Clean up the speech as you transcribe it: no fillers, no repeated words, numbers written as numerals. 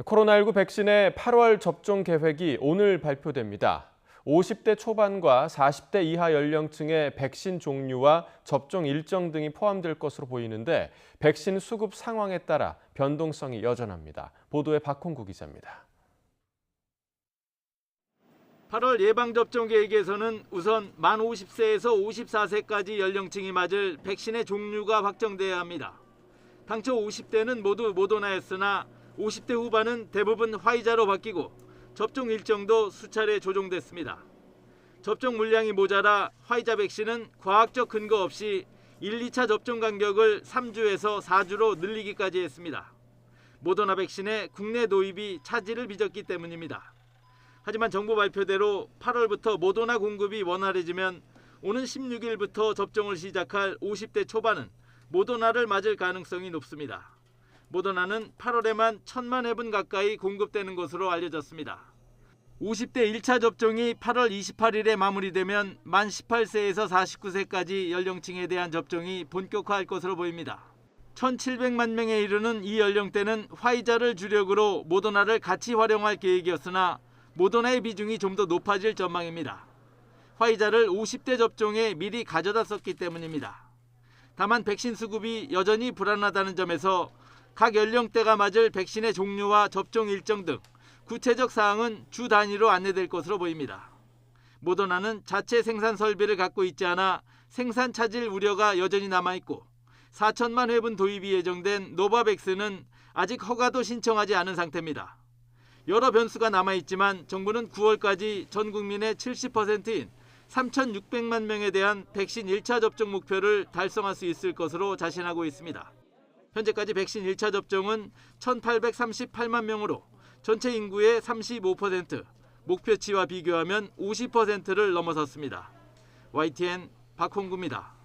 코로나19 백신의 8월 접종 계획이 오늘 발표됩니다. 50대 초반과 40대 이하 연령층의 백신 종류와 접종 일정 등이 포함될 것으로 보이는데 백신 수급 상황에 따라 변동성이 여전합니다. 보도에 박홍구 기자입니다. 8월 예방접종 계획에서는 우선 만 50세에서 54세까지 연령층이 맞을 백신의 종류가 확정돼야 합니다. 당초 50대는 모두 모더나였으나 50대 후반은 대부분 화이자로 바뀌고 접종 일정도 수차례 조정됐습니다. 접종 물량이 모자라 화이자 백신은 과학적 근거 없이 1, 2차 접종 간격을 3주에서 4주로 늘리기까지 했습니다. 모더나 백신의 국내 도입이 차질을 빚었기 때문입니다. 하지만 정부 발표대로 8월부터 모더나 공급이 원활해지면 오는 16일부터 접종을 시작할 50대 초반은 모더나를 맞을 가능성이 높습니다. 모더나는 8월에만 1,000만 회분 가까이 공급되는 것으로 알려졌습니다. 50대 1차 접종이 8월 28일에 마무리되면 만 18세에서 49세까지 연령층에 대한 접종이 본격화할 것으로 보입니다. 1,700만 명에 이르는 이 연령대는 화이자를 주력으로 모더나를 같이 활용할 계획이었으나 모더나의 비중이 좀 더 높아질 전망입니다. 화이자를 50대 접종에 미리 가져다 썼기 때문입니다. 다만 백신 수급이 여전히 불안하다는 점에서 각 연령대가 맞을 백신의 종류와 접종 일정 등 구체적 사항은 주 단위로 안내될 것으로 보입니다. 모더나는 자체 생산 설비를 갖고 있지 않아 생산 차질 우려가 여전히 남아있고 4천만 회분 도입이 예정된 노바백스는 아직 허가도 신청하지 않은 상태입니다. 여러 변수가 남아있지만 정부는 9월까지 전 국민의 70%인 3,600만 명에 대한 백신 1차 접종 목표를 달성할 수 있을 것으로 자신하고 있습니다. 현재까지 백신 1차 접종은 1,838만 명으로 전체 인구의 35%, 목표치와 비교하면 50%를 넘어섰습니다. YTN 박홍구입니다.